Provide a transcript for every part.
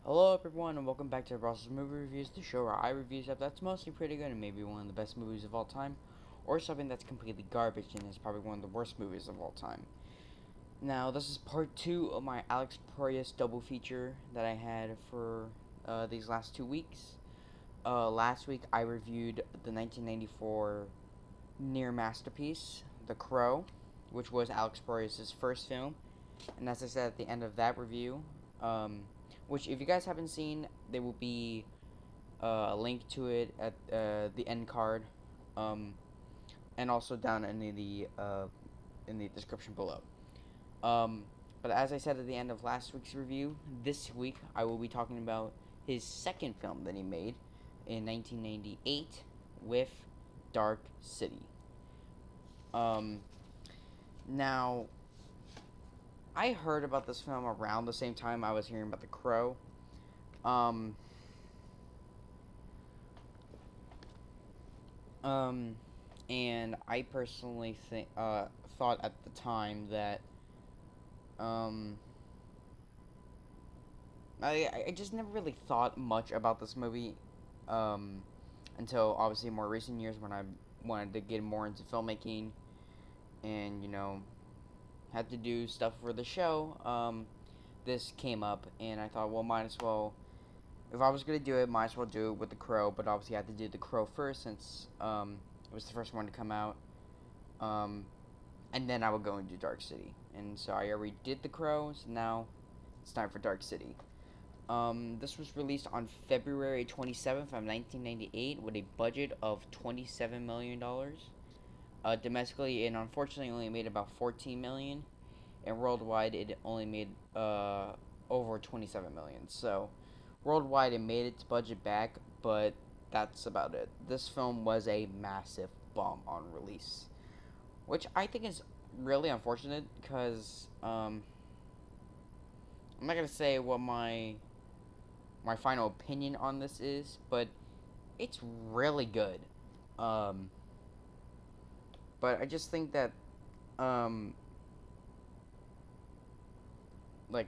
Hello everyone and welcome back to Ross's Movie Reviews, the show where I review stuff that's mostly pretty good and maybe one of the best movies of all time, or something that's completely garbage and is probably one of the worst movies of all time. Now, this is part 2 of my Alex Proyas double feature that I had for these last 2 weeks. Last week I reviewed the 1994 near masterpiece, The Crow, which was Alex Proyas' first film. And as I said at the end of that review, um, which if you guys haven't seen, there will be a link to it at the end card, um, and also down in the description below. Um, but as I said at the end of last week's review, this week I will be talking about his second film that he made in 1998 with Dark City. Um, now I heard about this film around the same time I was hearing about The Crow. Um, um, and I personally thought at the time that um, I just never really thought much about this movie um, until obviously more recent years when I wanted to get more into filmmaking and had to do stuff for the show. This came up and I thought, well, might as well. If I was gonna do it, might as well do it with The Crow. But obviously, I had to do The Crow first since it was the first one to come out. Um, and then I would go and do Dark City. And so I already did The Crow, so now it's time for Dark City. This was released on February 27th of 1998 with a budget of $27 million. Domestically, it unfortunately only made about 14 million, and worldwide, it only made over 27 million. So, worldwide, it made its budget back, but that's about it. This film was a massive bomb on release, which I think is really unfortunate because I'm not gonna say what my final opinion on this is, but it's really good. Um, but I just think that um, like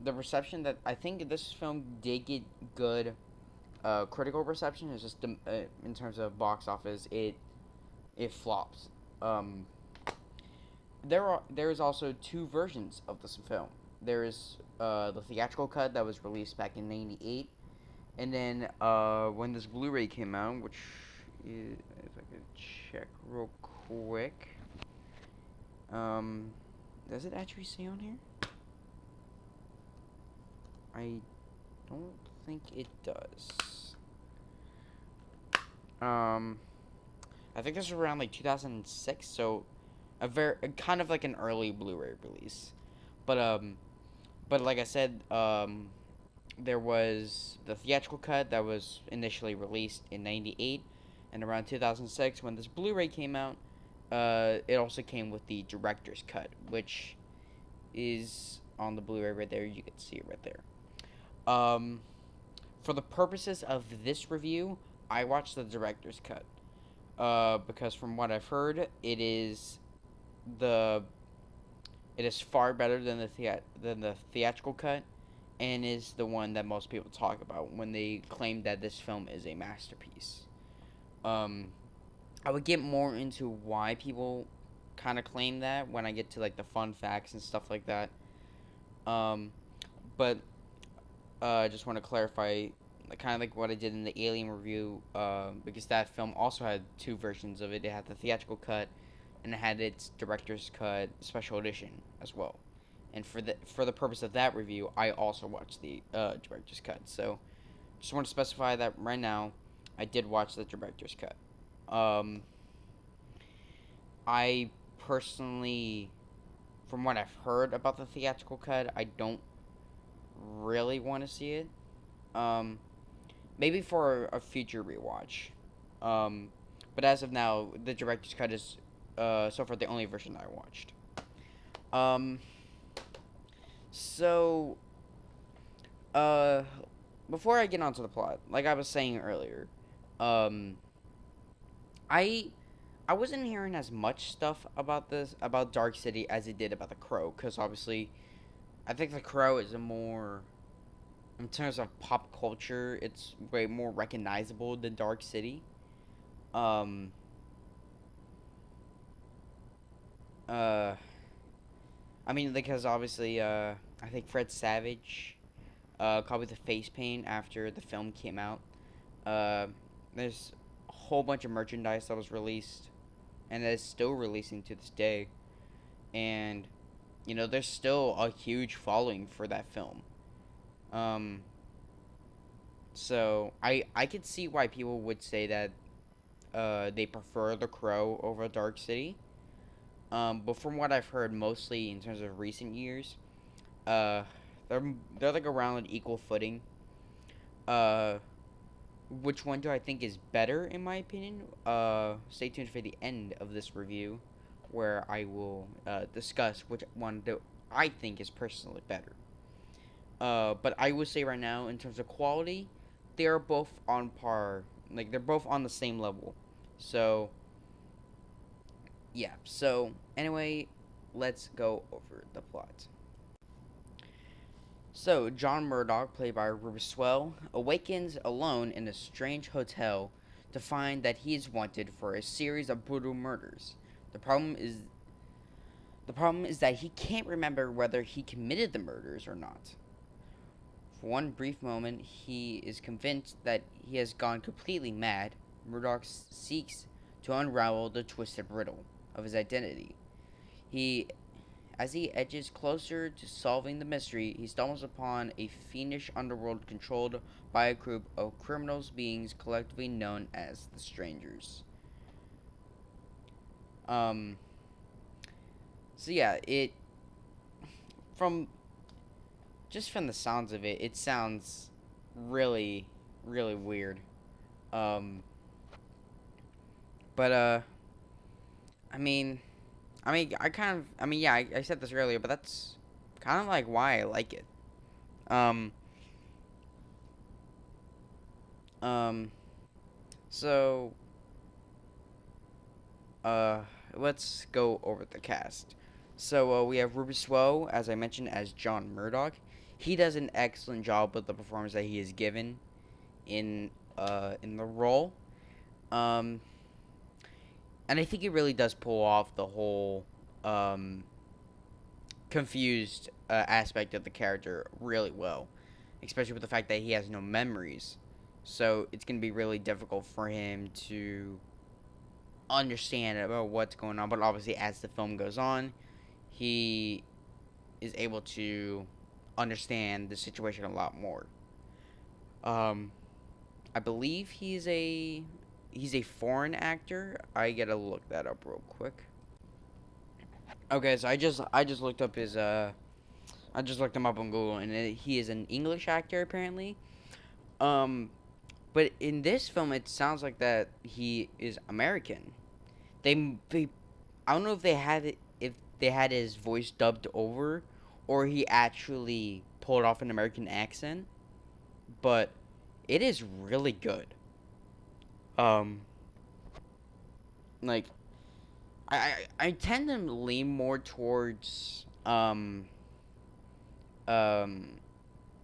the reception that I think this film did get good critical reception is just in terms of box office, it flops. Um, there is also two versions of this film. There is the theatrical cut that was released back in '98, and then when this Blu-ray came out, which is, if I could check real quick, um, does it actually say on here? I don't think it does. Um, I think this was around like 2006, so kind of like an early Blu-ray release. But but like I said, there was the theatrical cut that was initially released in '98, and around 2006 when this Blu-ray came out, it also came with the director's cut, which is on the Blu-ray right there. You can see it right there. Um, for the purposes of this review, I watched the director's cut. Because from what I've heard, the it is far better than than the theatrical cut, and is the one that most people talk about when they claim that this film is a masterpiece. Um, I would get more into why people kind of claim that when I get to like the fun facts and stuff like that. Um, but I just want to clarify, kind of like what I did in the Alien review, because that film also had two versions of it. It had the theatrical cut, and it had its director's cut special edition as well. And for the purpose of that review, I also watched the director's cut. So, just want to specify that right now, I did watch the director's cut. Um, I personally, from what I've heard about the theatrical cut, I don't really want to see it. Um, maybe for a future rewatch. Um, but as of now, the director's cut is so far the only version I watched. Um, so uh, before I get onto the plot, like I was saying earlier, um, I I wasn't hearing as much stuff about Dark City as it did about The Crow, because obviously I think The Crow is a more in terms of pop culture, it's way more recognizable than Dark City. Um, uh, I mean, because obviously, I think Fred Savage, copied the face paint after the film came out. Uh, there's a whole bunch of merchandise that was released, and that is still releasing to this day. And there's still a huge following for that film. Um, so I could see why people would say that they prefer The Crow over Dark City. But from what I've heard, mostly in terms of recent years, uh, they're like around equal footing. Uh, which one do I think is better in my opinion? Stay tuned for the end of this review, where I will discuss which one do I think is personally better. But I would say right now, in terms of quality, they are both on par. Like they're both on the same level. So yeah. So anyway, let's go over the plot. So John Murdoch, played by Rufus Sewell, awakens alone in a strange hotel to find that he is wanted for a series of brutal murders. The problem is the problem is that he can't remember whether he committed the murders or not. For one brief moment, he is convinced that he has gone completely mad. Murdoch seeks to unravel the twisted riddle of his identity. He, as he edges closer to solving the mystery, he stumbles upon a fiendish underworld controlled by a group of criminals beings collectively known as the Strangers. Um. So yeah, it from just from the sounds of it, it sounds really, really weird. Um, but I mean, yeah, I said this earlier, but that's kind of like why I like it. Um, um, so uh, let's go over the cast. So we have Rufus Sewell, as I mentioned, as John Murdoch. He does an excellent job with the performance that he is given in the role. Um, and I think he really does pull off the whole um confused aspect of the character really well, especially with the fact that he has no memories. So it's gonna be really difficult for him to understand about what's going on. But obviously, as the film goes on, he is able to understand the situation a lot more. Um, I believe he's a foreign actor. I gotta look that up real quick. Okay, so I just looked up his I just looked him up on Google, and he is an English actor apparently. Um, but in this film, it sounds like that he is American. They I don't know if they had his voice dubbed over, or he actually pulled off an American accent. But it is really good. Um, like I tend to lean more um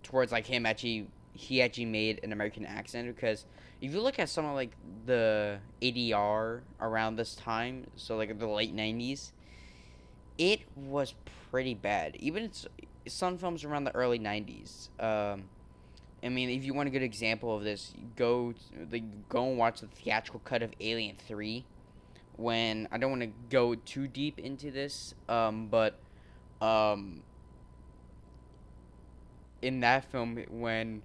towards like him actually he actually made an American accent, because if you look at some of like the ADR around this time, so like the late 90s, it was pretty bad. Even some films around the early 90s. I mean, if you want a good example of this, go and watch the theatrical cut of Alien 3. When I don't want to go too deep into this, but um, in that film, when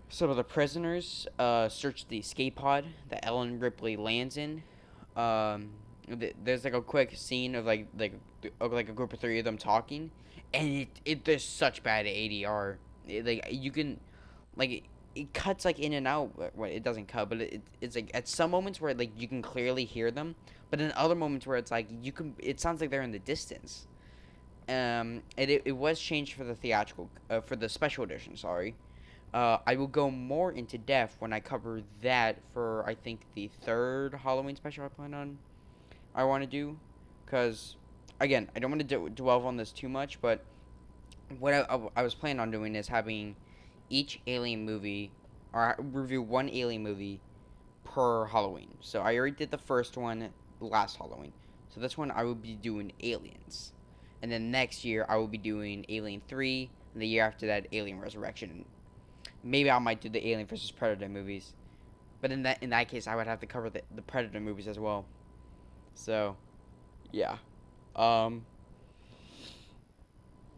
some of the prisoners search the escape pod that Ellen Ripley lands in, um, there's like a quick scene of like a group of three of them talking, and there's such bad ADR. Like you can it cuts like in and out. Well, it doesn't cut, but it's like at some moments where like you can clearly hear them, but in other moments where it's like you can. It sounds like they're in the distance. It was changed for the theatrical for the special edition. Sorry. I will go more into depth when I cover that for I think the third Halloween special I want to do, because again I don't want to dwell on this too much, but what I was planning on doing is having each Alien movie, or review one Alien movie per Halloween. So I already did the first one last Halloween. So this one I will be doing Aliens. And then next year I will be doing Alien 3, and the year after that Alien Resurrection. Maybe I might do the Alien versus Predator movies. But in that case I would have to cover the Predator movies as well. So, yeah. Um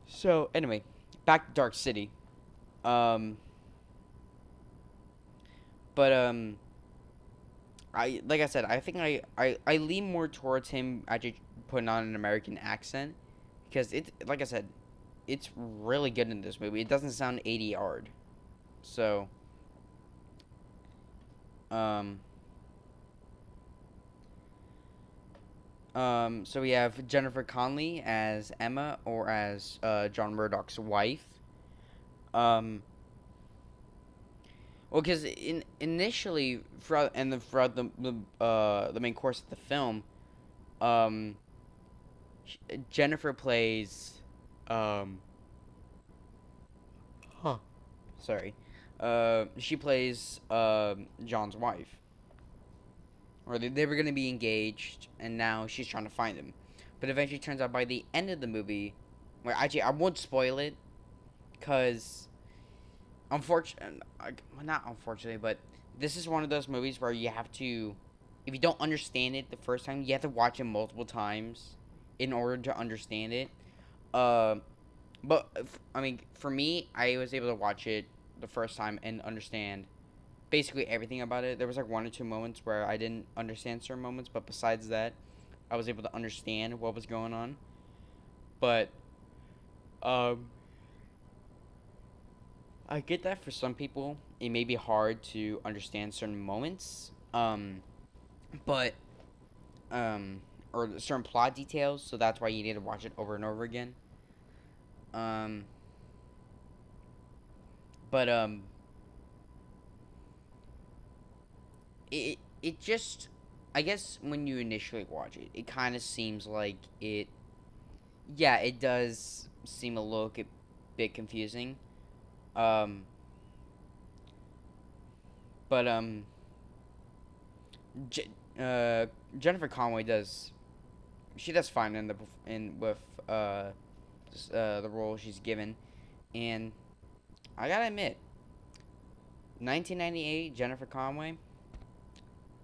so anyway, back to Dark City. Um but I like I said, I think I lean more towards him actually putting on an American accent because it's like I said, it's really good in this movie. It doesn't sound 80 yard. So, um, so we have Jennifer Connelly as Emma or as John Murdoch's wife. Um, well, because initially throughout the main course of the film, um, Jennifer plays, um, huh. Sorry, she plays John's wife. Or they were going to be engaged, and now she's trying to find him. But eventually turns out by the end of the movie, well, actually, I won't spoil it, because, unfortunately, well, not unfortunately, but this is one of those movies where you have to, if you don't understand it the first time, you have to watch it multiple times in order to understand it. Uh, but, I mean, for me, I was able to watch it the first time and understand basically everything about it. There was like one or two moments where I didn't understand certain moments, but besides that, I was able to understand what was going on. But um, I get that for some people it may be hard to understand certain moments. But or certain plot details, so that's why you need to watch it over and over again. Um, but it just, I guess when you initially watch it, it kind of seems like it. Yeah, it does seem a little bit confusing. Um, but J- uh, Jennifer Conway does, she does fine in with the role she's given, and I gotta admit, 1998 Jennifer Conway,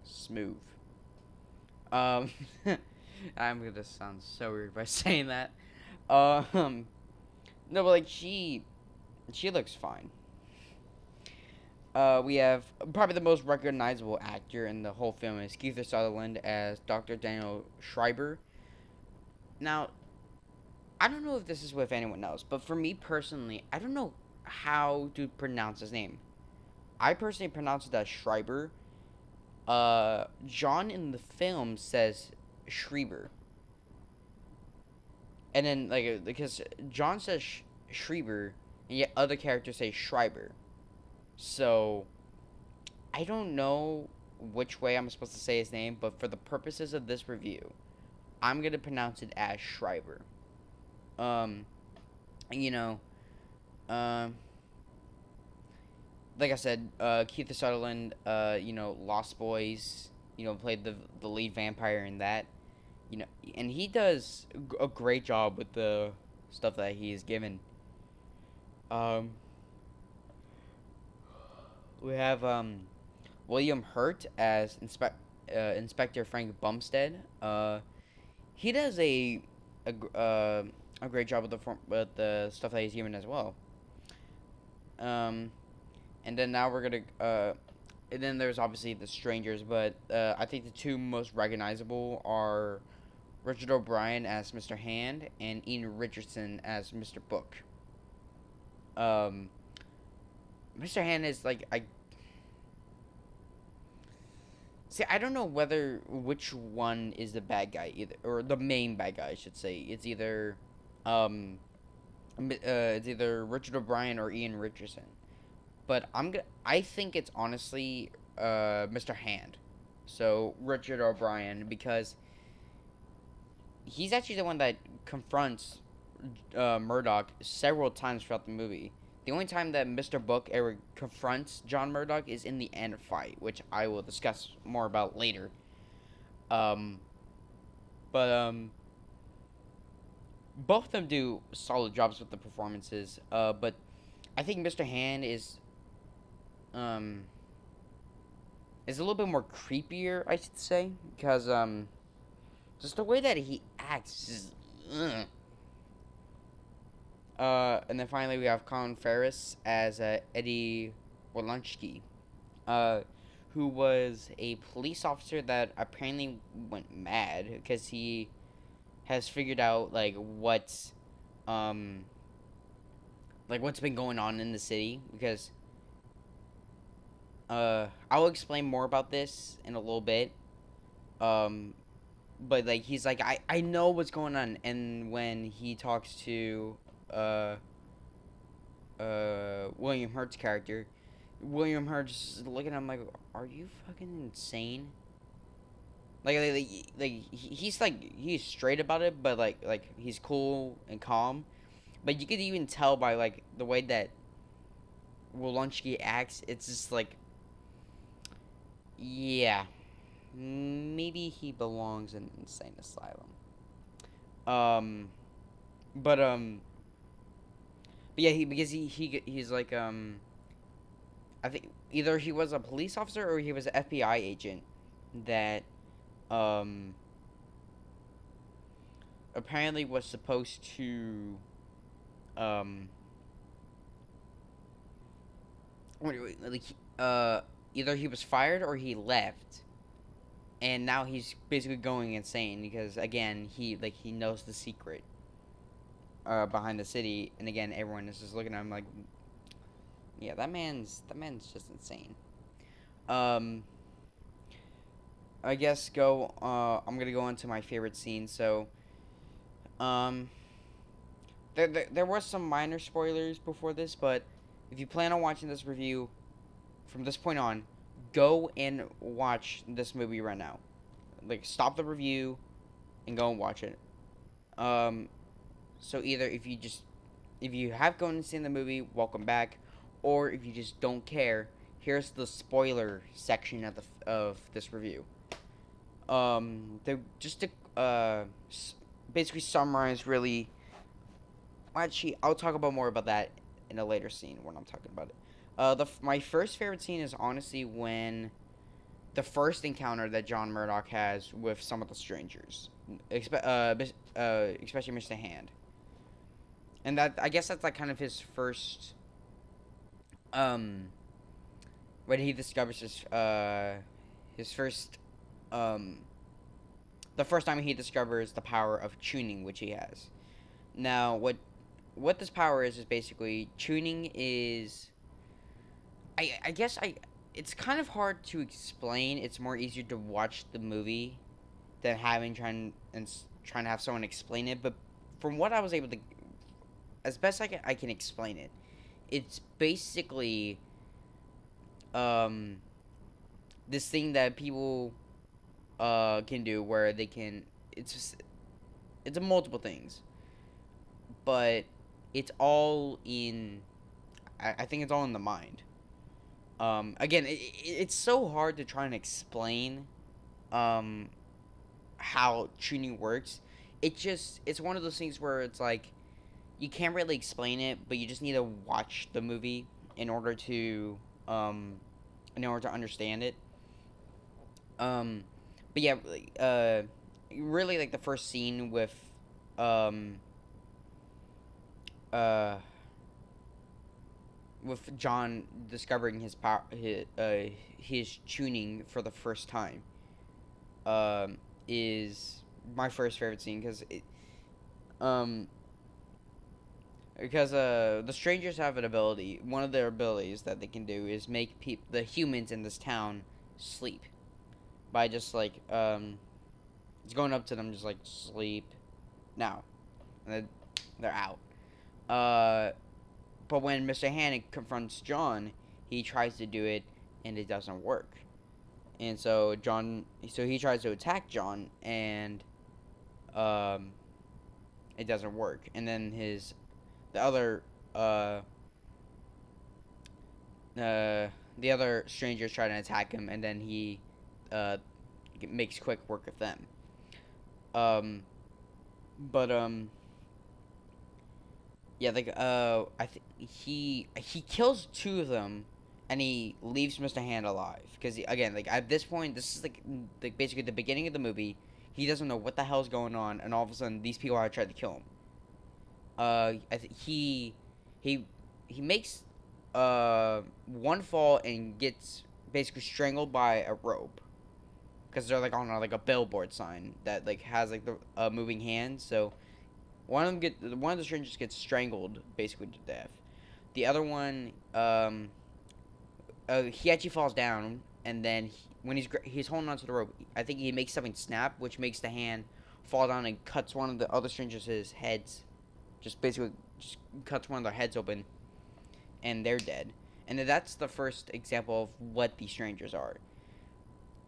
smooth. Um, I'm gonna sound so weird by saying that. Um, no, but like she looks fine. We have probably the most recognizable actor in the whole film is Kiefer Sutherland as Dr. Daniel Schreiber. Now, I don't know if this is with anyone else, but for me personally, I don't know how to pronounce his name. I personally pronounce it as Schreiber. John in the film says Schreiber, and then like because John says Schreiber, and yet other characters say Schreiber. So I don't know which way I'm supposed to say his name, but for the purposes of this review, I'm gonna pronounce it as Schreiber. Um, you know, um, like I said, Keith Sutherland, Lost Boys, played the lead vampire in that, and he does a great job with the stuff that he is given. Um, we have William Hurt as Inspector Frank Bumstead. He does a great job with the stuff that he's given as well. Um, and then now we're gonna and then there's obviously the strangers, but I think the two most recognizable are Richard O'Brien as Mr. Hand and Ian Richardson as Mr. Book. Um, Mr. Hand is like I see. I don't know whether which one is the bad guy either, or the main bad guy, I should say. Um, it's either Richard O'Brien or Ian Richardson. But I think it's honestly Mr. Hand. So Richard O'Brien, because he's actually the one that confronts Murdoch several times throughout the movie. The only time that Mr. Book ever confronts John Murdoch is in the end fight, which I will discuss more about later. Um, but both of them do solid jobs with the performances. But I think Mr. Hand um is a little bit more creepier, I should say, because just the way that he acts is. Ugh. And then finally we have Colin Ferris as Eddie Orlonsky, uh, who was a police officer that apparently went mad because he has figured out um what's been going on in the city. Because I'll explain more about this in a little bit. Um, but like he's like I know what's going on, and when he talks to uh William Hurt's character, William Hurt's looking at him like, "Are you fucking insane?" He's straight about it, but he's cool and calm. But you could even tell by like the way that Wolonsky acts. It's just like, yeah, maybe he belongs in an insane asylum. Um, but yeah, he's like I think either he was a police officer or he was an FBI agent that um apparently was supposed to um like either he was fired or he left, and now he's basically going insane because again he knows the secret behind the city, and again everyone is just looking at him like, yeah, that man's just insane. um I guess I'm gonna go into my favorite scene. So um there was some minor spoilers before this, but if you plan on watching this review from this point on, go and watch this movie right now. Like, stop the review and go and watch it. Um, so either if you have gone and seen the movie, welcome back, or if you just don't care, here's the spoiler section of this review. Just to basically summarize, really. Actually, I'll talk about more about that in a later scene when I'm talking about it. My first favorite scene is honestly when the first encounter that John Murdoch has with some of the strangers, especially Mr. Hand, and that I guess that's like kind of his first, um, when he discovers his first, um, the first time he discovers the power of tuning, which he has. Now, what this power is basically tuning is. I guess it's kind of hard to explain. It's more easier to watch the movie than trying to have someone explain it. But from what I was able to, as best I can explain it, it's basically um this thing that people can do where they can. It's multiple things, but it's all in. I think it's all in the mind. Again, it's so hard to try and explain um, how tuning works. It's one of those things where it's like you can't really explain it, but you just need to watch the movie in order to um, understand it. Um, but yeah, really like the first scene um, uh, with John discovering his power, his tuning for the first time, um, is my first favorite scene um, because the strangers have an ability. One of their abilities that they can do is make the humans in this town sleep by just it's going up to them just like sleep now, and they're out. But when Mr. Hannon confronts John, he tries to do it, and it doesn't work. And so he tries to attack John, and um, it doesn't work. And then the other the other strangers try to attack him, and then he uh, makes quick work of them. Um, but yeah, like I think he kills two of them, and he leaves Mr. Hand alive. Because again, like at this point, this is like basically the beginning of the movie. He doesn't know what the hell's going on, and all of a sudden, these people are trying to kill him. He he makes one fall and gets basically strangled by a rope because they're like on a billboard sign that like has like the moving hand. So one of the strangers gets strangled basically to death. The other one he actually falls down, and then when he's holding onto the rope, I think he makes something snap, which makes the hand fall down and cuts one of the other strangers' heads. Just basically just cuts one of their heads open, and they're dead. And that's the first example of what these strangers are.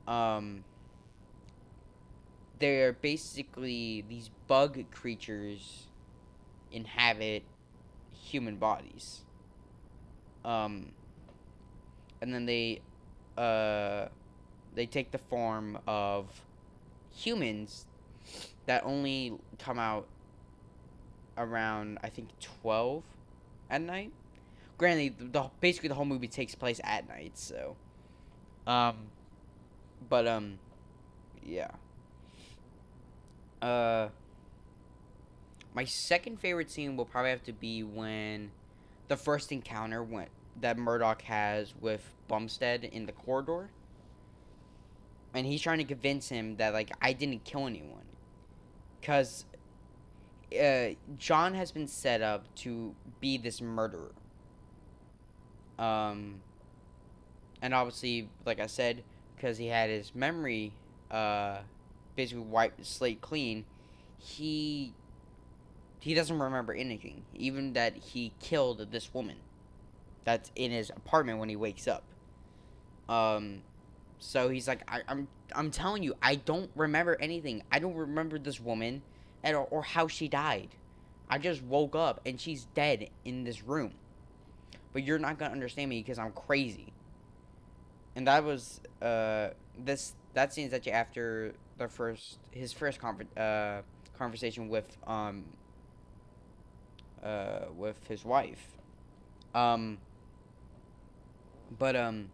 Um, they're basically these bug creatures inhabit human bodies. Um, and then they take the form of humans that only come out around I think 12 at night. Granted, basically the whole movie takes place at night, so um, but yeah. Uh, my second favorite scene will probably have to be when the first encounter went that Murdoch has with Bumstead in the corridor, and he's trying to convince him that like I didn't kill anyone, cause John has been set up to be this murderer. Um, and obviously, like I said, because he had his memory, uh, basically wiped the slate clean, he he doesn't remember anything, even that he killed this woman that's in his apartment when he wakes up. Um, so he's like, I'm telling you, I don't remember anything. I don't remember this woman at all, or how she died. I just woke up and she's dead in this room. But you're not gonna understand me because I'm crazy. And that was that scene's actually after his first conversation with his wife. Um, but um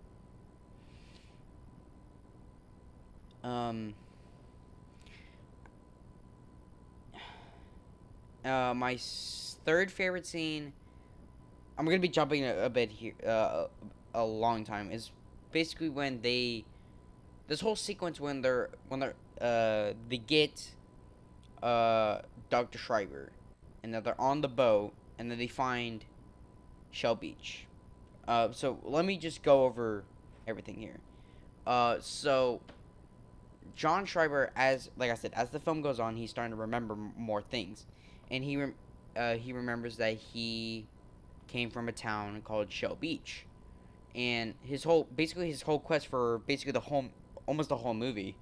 my third favorite scene. I'm gonna be jumping a bit here, a long time. Is basically when this whole sequence they get Dr. Schreiber, and that they're on the boat, and then they find Shell Beach. So let me just go over everything here. So John Schreiber, as like I said, as the film goes on, he's starting to remember more things, and he remembers that he came from a town called Shell Beach, and his whole quest for basically almost the whole movie,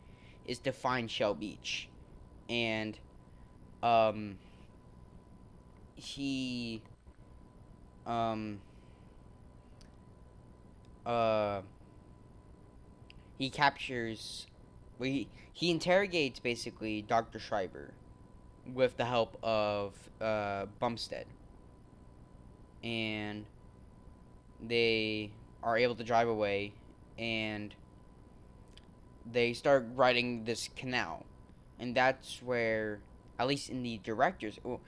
is to find Shell Beach, and um he um uh he captures he interrogates basically Dr. Schreiber with the help of Bumstead, and they are able to drive away, and they start riding this canal, and that's where, at least in the director's, well,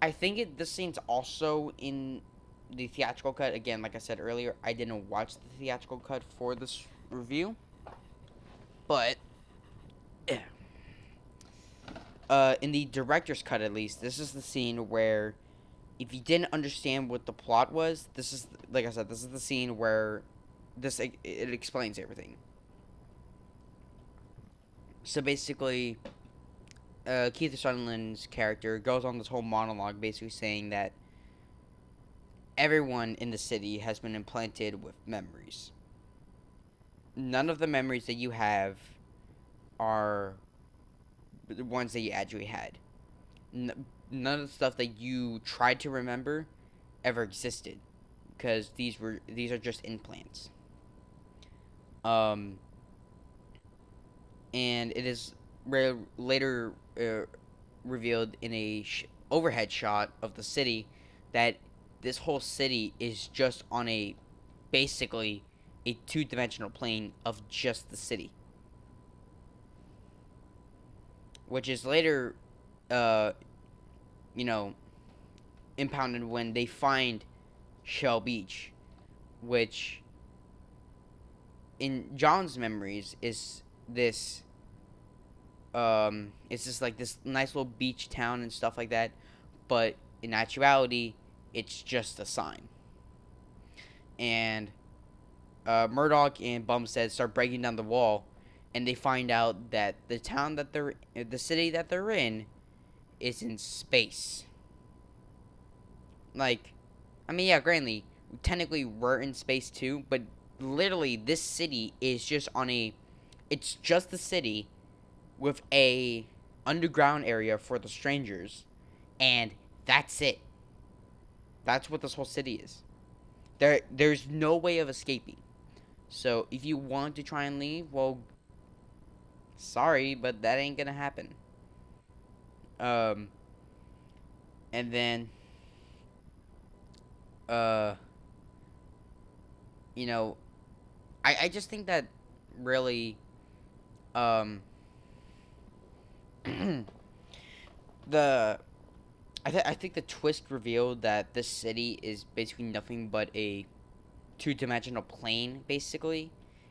I think this scene's also in the theatrical cut. Again, like I said earlier, I didn't watch the theatrical cut for this review, but in the director's cut, at least, this is the scene where, if you didn't understand what the plot was, this is, like I said, this is the scene where it explains everything. So basically, Kiefer Sutherland's character goes on this whole monologue, basically saying that everyone in the city has been implanted with memories. None of the memories that you have are the ones that you actually had. None of the stuff that you tried to remember ever existed, because these are just implants. Um, and it is later revealed in a overhead shot of the city that this whole city is just on a basically a two-dimensional plane of just the city, which is later, uh, you know, impounded when they find Shell Beach, which in John's memories is this it's just like this nice little beach town and stuff like that, but in actuality it's just a sign. And Murdoch and Bumstead start breaking down the wall, and they find out that the city that they're in is in space. Like, I mean, yeah, granted, technically we're in space too, but literally this city is just it's just the city with a underground area for the strangers, and that's it. That's what this whole city is. There's no way of escaping. So if you want to try and leave, well, sorry, but that ain't gonna happen. Um, and then, uh, you know, I just think that really, um, the I think the twist revealed that this city is basically nothing but a two-dimensional plane, basically,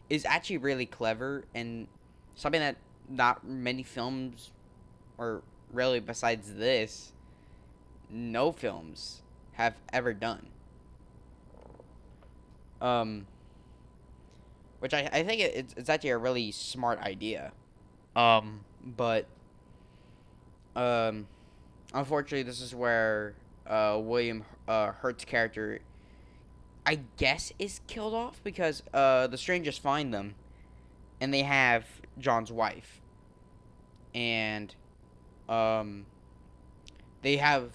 is actually really clever and something that not many films, or really besides this, no films have ever done. Um, which I think it's actually a really smart idea. But um, unfortunately, this is where William Hurt's character, I guess, is killed off because the strangers find them and they have John's wife, and um, they have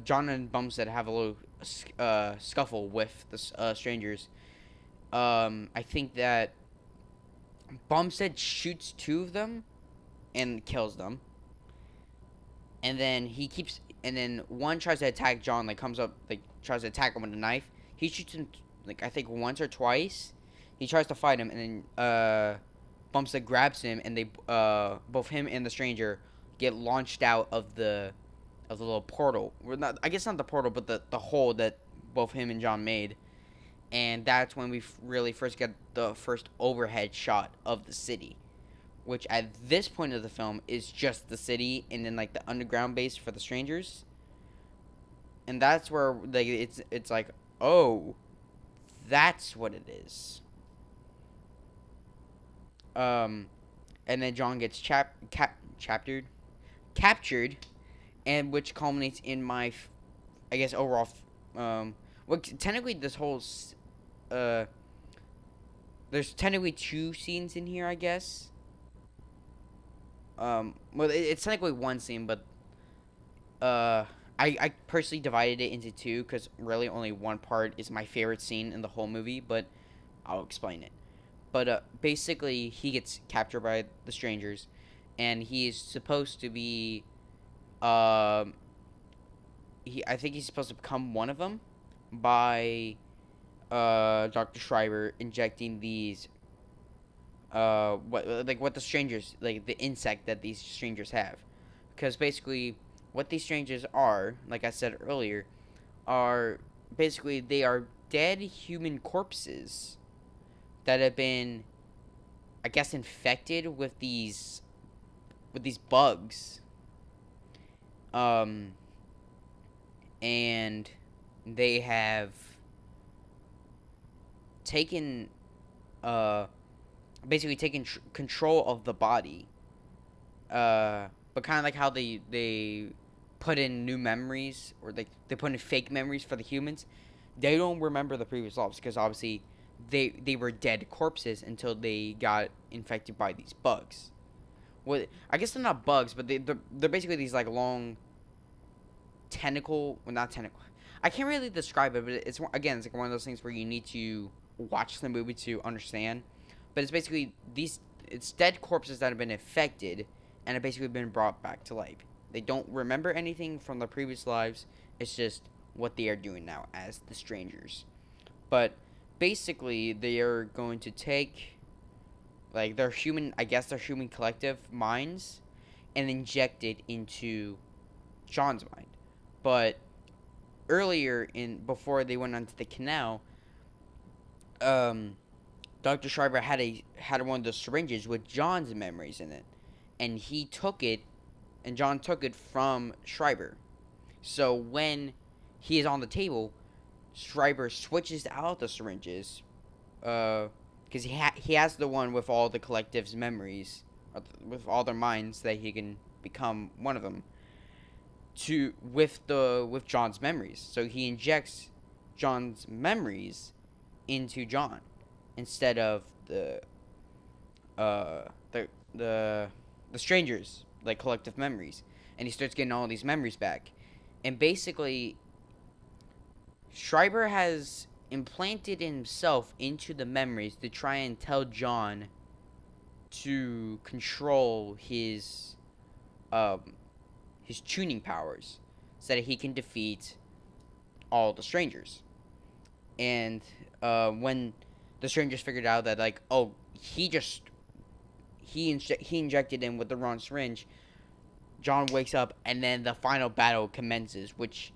John and Bumstead have a little scuffle with the strangers. I think that Bumstead shoots two of them and kills them, and then one tries to attack John. Like comes up, like tries to attack him with a knife. He shoots him like I think once or twice. He tries to fight him, and then Bumstead grabs him, and they both him and the stranger get launched out of the little portal. We're not, I guess not the portal, but the hole that both him and John made. And that's when we really first get the first overhead shot of the city, which at this point of the film is just the city and then like the underground base for the strangers. And that's where like it's like, oh, that's what it is. Um, and then John gets captured, and which culminates in my, I guess overall, well, technically this whole uh, there's technically two scenes in here, I guess. Well, it's technically one scene, but I personally divided it into two because really only one part is my favorite scene in the whole movie, but I'll explain it. But basically, he gets captured by the strangers, and he is supposed to be, um, I think he's supposed to become one of them by Dr. Schreiber injecting these what the strangers, like the insect that these strangers have, because basically what these strangers are, like I said earlier, are basically they are dead human corpses that have been, I guess, infected with these bugs, um and they have taken uh basically taken control of the body, but kind of like how they put in new memories, or they put in fake memories for the humans. They don't remember the previous lives because obviously they were dead corpses until they got infected by these bugs. Well, I guess they're not bugs, but they're basically these like long, tentacle, well, not tentacle. I can't really describe it, but it's again, it's like one of those things where you need to watch the movie to understand. But it's basically it's dead corpses that have been infected and have basically been brought back to life. They don't remember anything from their previous lives. It's just what they are doing now as the strangers. But basically, they are going to take like their human, I guess their human collective minds, and inject it into John's mind. But earlier in before they went onto the canal, um, Dr. Schreiber had one of the syringes with John's memories in it, and he took it, and John took it from Schreiber. So when he is on the table, Schreiber switches out the syringes, because he has the one with all the collective's memories, with all their minds that he can become one of them, to with John's memories. So he injects John's memories into John instead of uh the the the strangers, like collective memories, and he starts getting all these memories back. And basically Schreiber has implanted himself into the memories to try and tell John to control um his tuning powers so that he can defeat all the strangers. And when the strangers figured out that, like, oh, he injected him with the wrong syringe, John wakes up, and then the final battle commences, which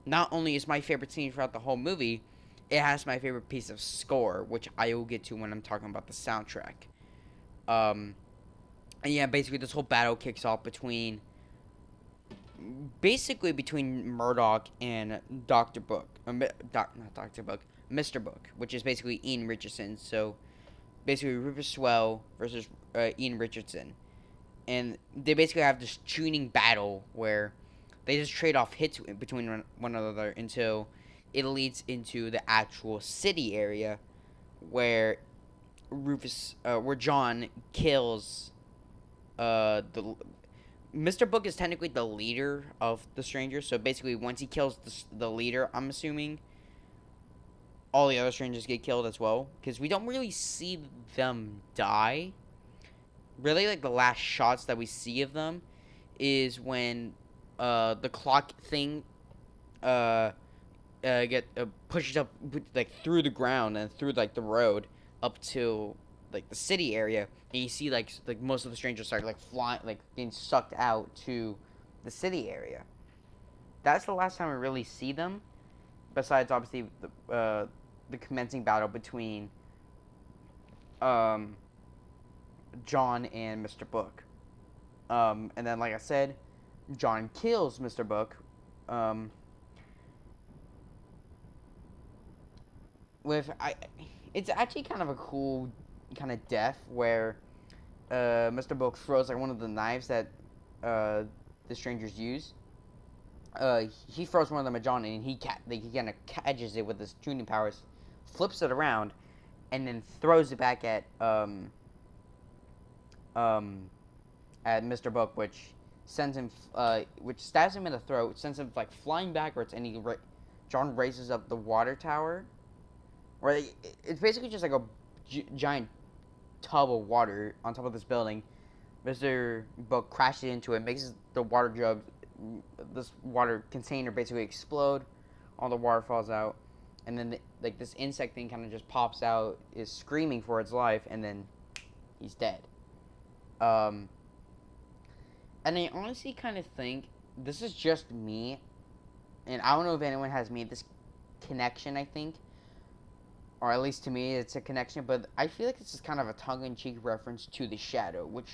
not only is my favorite scene throughout the whole movie, it has my favorite piece of score, which I will get to when I'm talking about the soundtrack. Um, and yeah, basically this whole battle kicks off between Murdoch and Doctor Book, not Doctor Book, Mr. Book, which is basically Ian Richardson. So basically Rufus Sewell versus Ian Richardson, and they basically have this tuning battle where they just trade off hits between one another until it leads into the actual city area where where John kills the Mr. Book is technically the leader of the strangers. So basically, once he kills the leader, I'm assuming all the other strangers get killed as well, because we don't really see them die. Really, like the last shots that we see of them is when the clock thing get pushed up like through the ground and through like the road up to like the city area, and you see like most of the strangers start like flying, like being sucked out to the city area. That's the last time we really see them. Besides, obviously, the commencing battle between um, John and Mr. Book. And then, like I said, John kills Mr. Book. Um, with it's actually kind of a cool kind of death where Mr. Book throws like one of the knives that the strangers use. He throws one of them at John, and he kind of catches it with his tuning powers, flips it around, and then throws it back at Mr. Book, which sends him, which stabs him in the throat, sends him like flying backwards, and John raises up the water tower, where it's basically just like a giant tub of water on top of this building. Mr. Book crashes into it, makes the water jug, this water container basically explode. All the water falls out, and then like this insect thing kind of just pops out, is screaming for its life, and then he's dead. Um, and I honestly kind of think this is just me, and I don't know if anyone has made this connection. I think, or at least to me, it's a connection. But I feel like this is kind of a tongue-in-cheek reference to The Shadow, which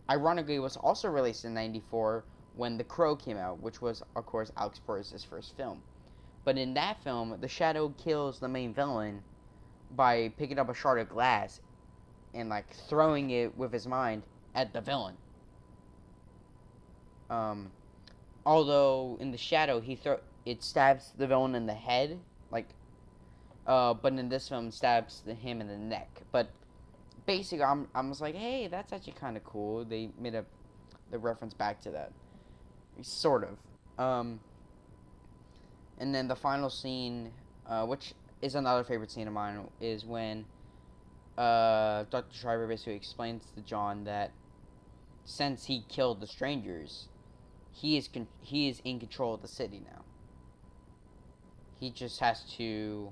ironically was also released in '94 when The Crow came out, which was, of course, Alex Proyas' first film. But in that film, the Shadow kills the main villain by picking up a shard of glass and like throwing it with his mind at the villain. Um, Although in the Shadow, it stabs the villain in the head, like, but in this film, stabs him in the neck. But basically, I'm just like, hey, that's actually kind of cool. They made the reference back to that, sort of. And then the final scene, which is another favorite scene of mine, is when Dr. Schreiber basically explains to John that since he killed the strangers, he is in control of the city now. He just has to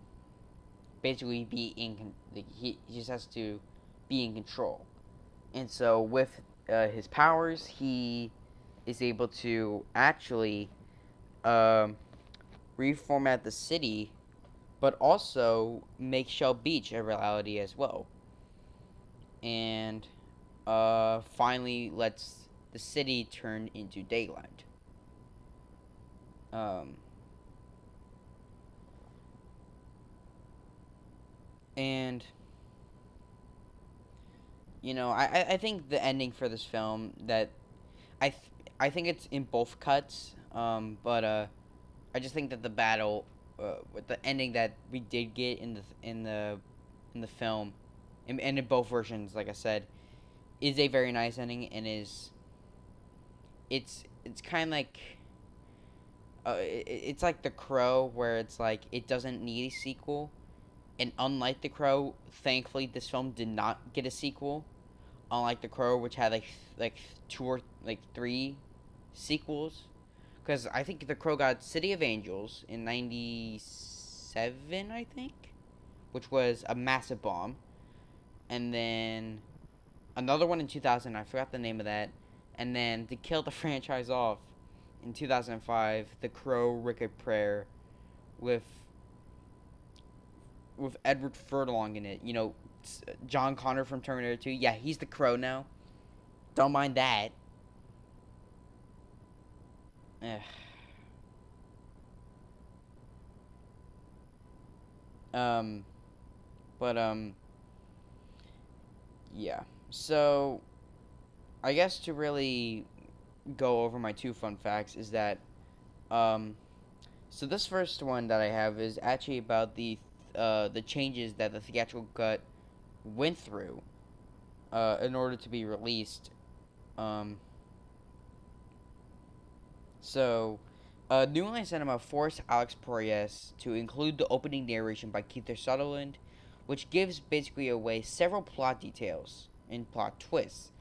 basically he just has to be in control. And so with his powers, he is able to actually um, reformat the city, but also make Shell Beach a reality as well. And finally lets the city turn into daylight. Um, and I think the ending for this film that I th- I think it's in both cuts. But I just think that the battle, with the ending that we did get in the film, and in both versions, like I said, is a very nice ending, and it's kind of like it's like The Crow, where it's like it doesn't need a sequel, and unlike The Crow, thankfully this film did not get a sequel. Unlike The Crow, which had like two or like three sequels, because I think The Crow got City of Angels in '97, I think, which was a massive bomb, and then another one in 2000. I forgot the name of that, and then to kill the franchise off in 2005, The Crow, Wicked Prayer, with Edward Furlong in it. John Connor from Terminator 2. Yeah, he's the Crow now. Don't mind that. Ugh. Um, but yeah. So I guess to really go over my two fun facts is that um, so this first one that I have is actually about the changes that the theatrical cut went through in order to be released. Um, so, New Line Cinema forced Alex Proyas to include the opening narration by Kiefer Sutherland, which gives basically away several plot details and plot twists.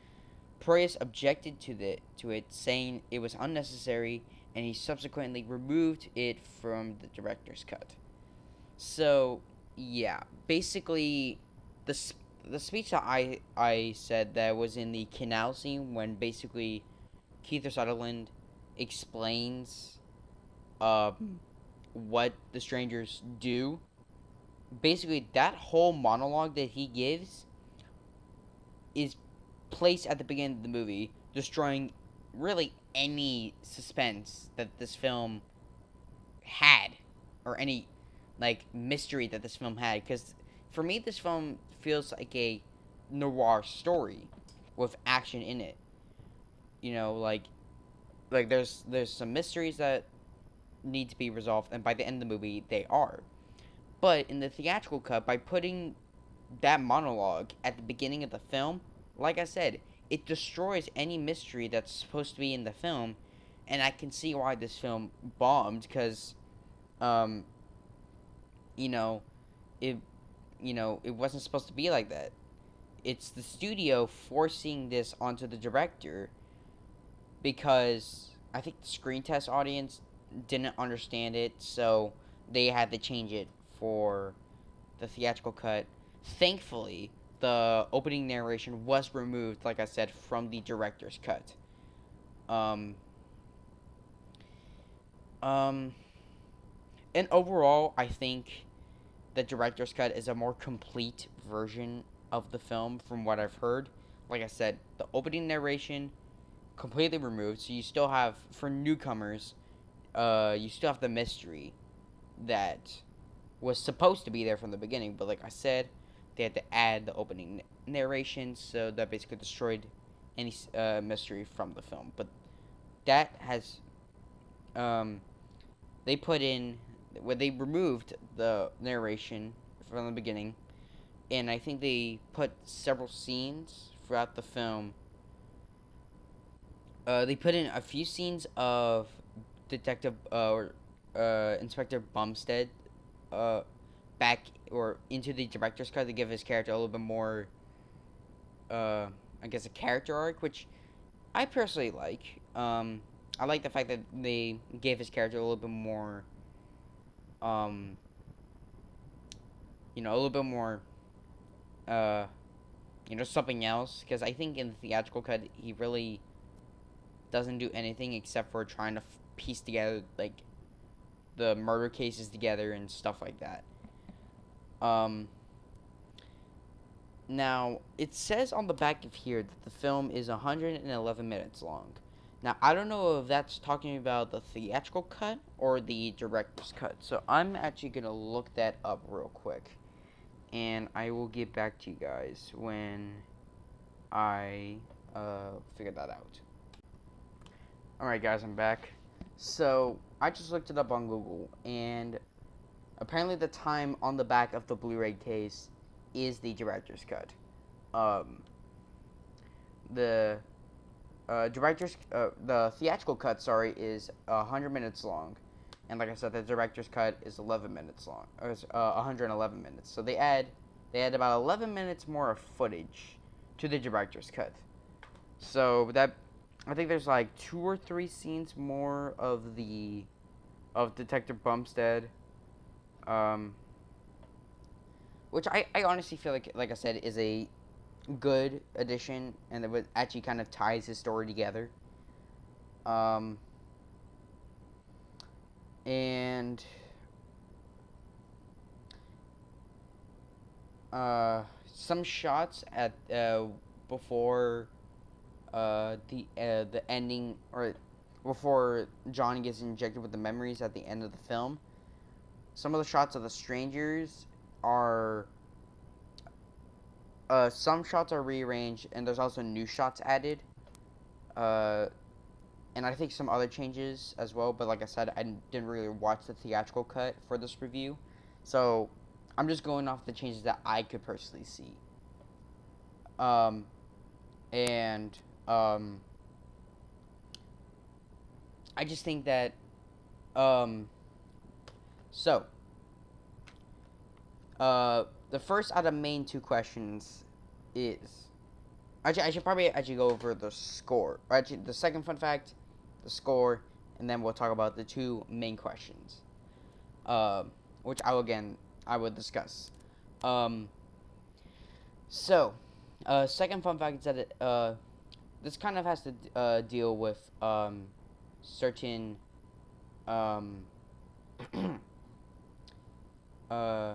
Proyas objected to it, saying it was unnecessary, and he subsequently removed it from the director's cut. So, yeah, basically, the the speech that I said that was in the canal scene when basically Keith Sutherland explains what the strangers do. Basically, that whole monologue that he gives is placed at the beginning of the movie, destroying really any suspense that this film had, or any like mystery that this film had. Because for me, this film feels like a noir story with action in it. Like there's some mysteries that need to be resolved, and by the end of the movie, they are. But in the theatrical cut, by putting that monologue at the beginning of the film, like I said, it destroys any mystery that's supposed to be in the film, and I can see why this film bombed because, um, you know, it, it wasn't supposed to be like that. It's the studio forcing this onto the director because I think the screen test audience didn't understand it, so they had to change it for the theatrical cut. Thankfully, the opening narration was removed, like I said, from the director's cut. Um, um, and overall, I think the director's cut is a more complete version of the film from what I've heard. Like I said, the opening narration completely removed, so you still have, for newcomers, you still have the mystery that was supposed to be there from the beginning, but like I said, they had to add the opening narration, so that basically destroyed any mystery from the film. But that has, um, they put in, where they removed the narration from the beginning, and I think they put several scenes throughout the film. They put in a few scenes of detective, or Inspector Bumstead back or into the director's cut to give his character a little bit more, I guess, a character arc, which I personally like. I like the fact that they gave his character a little bit more, um, a little bit more, uh, something else. Because I think in the theatrical cut, he really doesn't do anything except for trying to piece together like the murder cases together and stuff like that. Um, Now, it says on the back of here that the film is 111 minutes long. Now, I don't know if that's talking about the theatrical cut or the director's cut. So, I'm actually going to look that up real quick. And I will get back to you guys when I figure that out. Alright, guys, I'm back. So, I just looked it up on Google. And apparently, the time on the back of the Blu ray case is the director's cut. Um, the the theatrical cut, sorry, is 100 minutes long, and like I said, the director's cut is 11 minutes long. Or it's 111 minutes. So they add about 11 minutes more of footage to the director's cut. So that I think there's like 2 or 3 scenes more of Detective Bumstead, um, which I honestly feel like I said, is a good addition, and it actually kind of ties his story together. Um, and some shots at before the ending, or before Johnny gets injected with the memories at the end of the film. Some of the shots of the strangers are some shots are rearranged, and there's also new shots added. And I think some other changes as well. But like I said, I didn't really watch the theatrical cut for this review, so I'm just going off the changes that I could personally see. Um, and I just think that um, so the first out of main 2 questions is I should probably actually go over the score. Or actually, the second fun fact, the score, and then we'll talk about the 2 main questions. Uh, which I would discuss. Um, so, second fun fact is that this kind of has to deal with certain um, uh,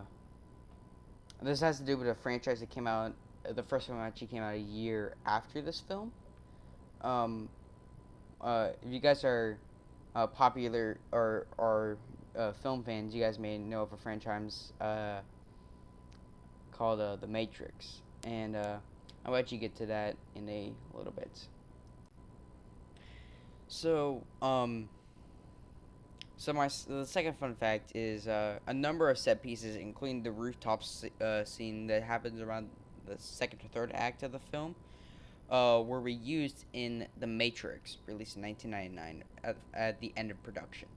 this has to do with a franchise that came out. The first one actually came out a year after this film. Um, if you guys are popular or film fans, you guys may know of a franchise called The Matrix, and I'll let you get to that in a little bit. So, the second fun fact is a number of set pieces, including the rooftop scene that happens around the second or third act of the film, were reused in The Matrix, released in 1999 at the end of production.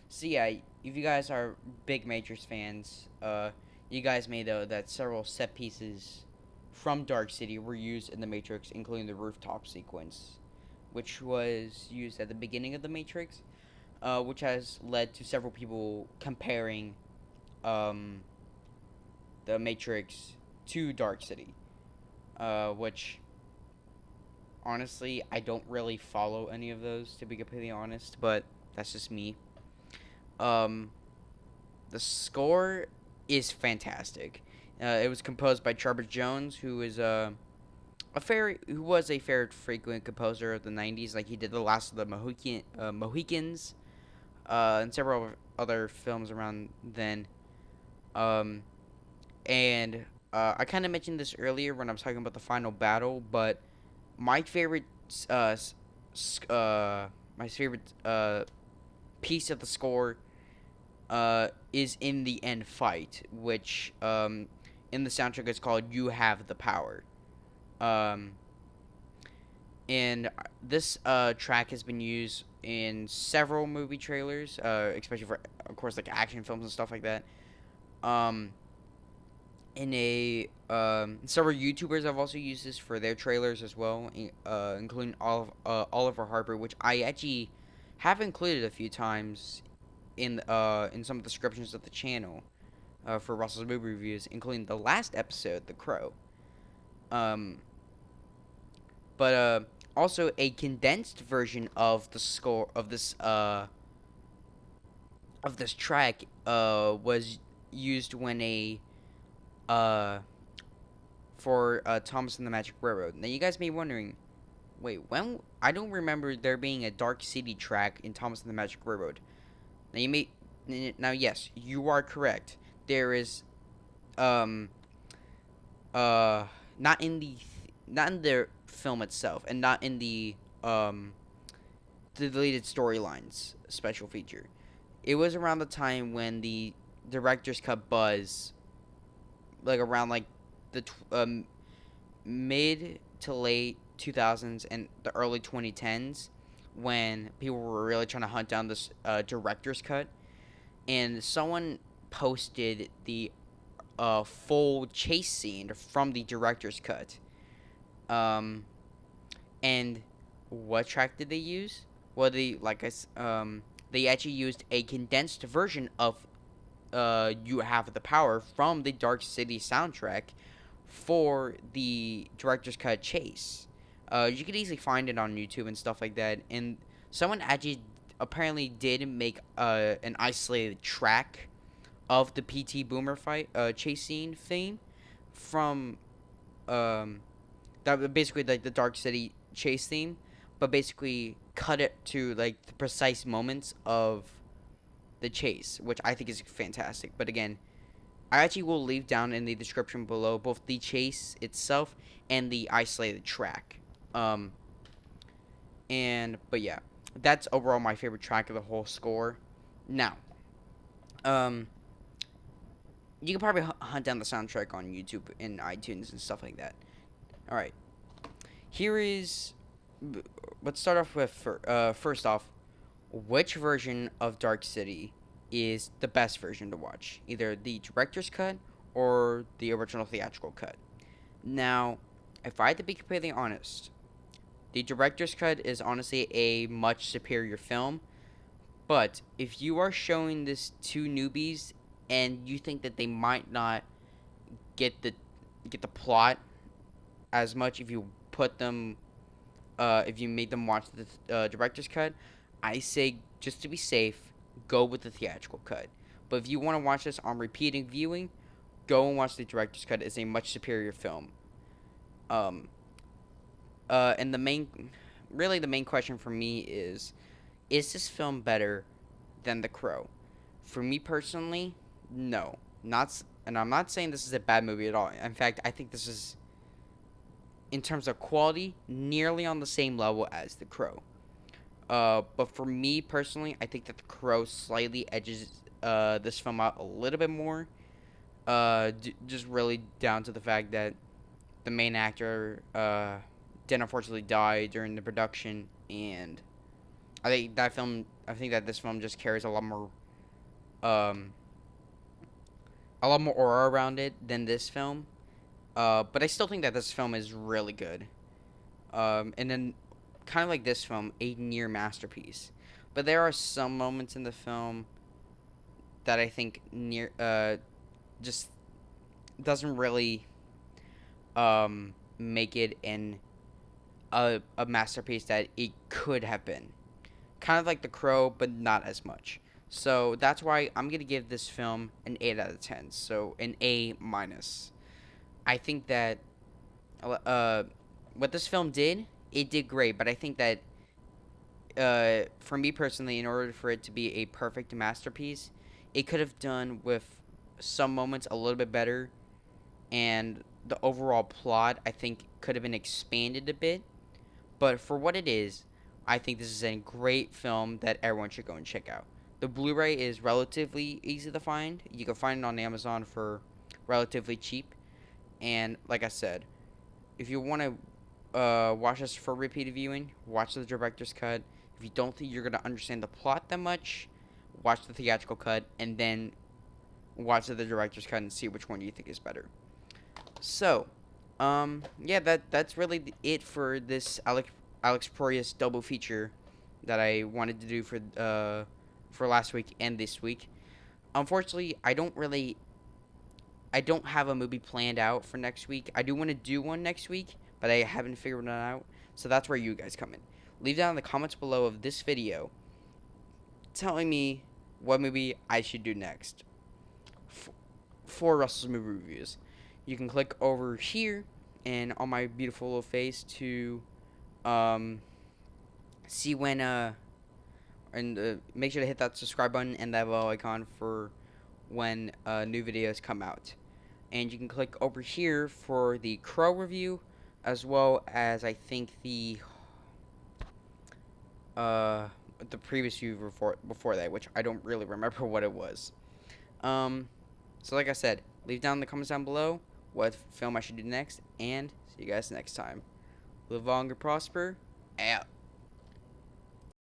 So yeah, if you guys are big Matrix fans, you guys may know that several set pieces from Dark City were used in The Matrix, including the rooftop sequence, which was used at the beginning of The Matrix, which has led to several people comparing um, The Matrix to Dark City, which honestly, I don't really follow any of those, to be completely honest, but that's just me. Um, the score is fantastic. It was composed by Charles Jones, who is who was a fair frequent composer of the '90s. Like he did the Last of the Mohicans, and several other films around then. Um, and I kind of mentioned this earlier when I was talking about the final battle, but my favorite uh, my favorite piece of the score is in the end fight, which in the soundtrack is called "You Have the Power." Um, and this track has been used in several movie trailers, especially for of course, like action films and stuff like that. Um, in a Several YouTubers have also used this for their trailers as well, including Oliver Harper, which I actually have included a few times in some of the descriptions of the channel for Russell's movie reviews, including the last episode, The Crow. Um, but also a condensed version of the score of this track was used when a uh for Thomas and the Magic Railroad. Now you guys may be wondering, wait, when I don't remember there being a Dark City track in Thomas and the Magic Railroad. Now you may now yes, you are correct. There is um uh not in the film itself and not in the deleted storylines special feature. It was around the time when the director's cut buzz, like around like the mid to late 2000s and the early 2010s, when people were really trying to hunt down this director's cut, and someone posted the full chase scene from the director's cut. Um, and what track did they use? Well, they actually used a condensed version of "You Have the Power" from the Dark City soundtrack for the director's cut chase. You could easily find it on YouTube and stuff like that. And someone actually apparently did make an isolated track of the PT Boomer fight chase scene theme from that basically like the Dark City chase theme, but basically cut it to like the precise moments of the chase, which I think is fantastic. But again, I actually will leave down in the description below both the chase itself and the isolated track. Um, but yeah, that's overall my favorite track of the whole score. Now, um, you can probably hunt down the soundtrack on YouTube and iTunes and stuff like that. All right, here is. Let's start off with first off, which version of Dark City is the best version to watch? Either the director's cut or the original theatrical cut. Now, if I had to be completely honest, the director's cut is honestly a much superior film. But if you are showing this to newbies and you think that they might not get the plot as much if you put them if you made them watch the director's cut, I say just to be safe, go with the theatrical cut. But if you want to watch this on repeating viewing, go and watch the director's cut. It's a much superior film. Um, and really the main question for me is this film better than The Crow? For me personally, no. And I'm not saying this is a bad movie at all. In fact, I think this is, in terms of quality, nearly on the same level as The Crow. But for me personally, I think that The Crow slightly edges this film out a little bit more. Just really down to the fact that the main actor did unfortunately die during the production, and I think that this film just carries um, a lot more aura around it than this film. But I still think that this film is really good. And then, kind of like this film, a near masterpiece. But there are some moments in the film that I think just doesn't really make it a masterpiece that it could have been. Kind of like The Crow, but not as much. So that's why I'm gonna give this film an 8 out of 10. So an A minus. I think that what this film did, it did great. But I think that for me personally, in order for it to be a perfect masterpiece, it could have done with some moments a little bit better, and the overall plot I think could have been expanded a bit. But for what it is, I think this is a great film that everyone should go and check out. The Blu-ray is relatively easy to find. You can find it on Amazon for relatively cheap. And like I said, if you want to watch this for repeated viewing, watch the director's cut. If you don't think you're going to understand the plot that much, watch the theatrical cut, and then watch the director's cut and see which one you think is better. So, yeah, that's really it for this Alex Proyas double feature that I wanted to do for last week and this week. Unfortunately, I don't have a movie planned out for next week. I do want to do one next week, but I haven't figured it out. So that's where you guys come in. Leave down in the comments below of this video telling me what movie I should do next for Russell's movie reviews. You can click over here and on my beautiful little face to see when make sure to hit that subscribe button and that bell icon for when new videos come out. And you can click over here for the Crow review, as well as I think the previous review before that, which I don't really remember what it was. So like I said, leave down in the comments down below what film I should do next, and see you guys next time. Live long and prosper. Out.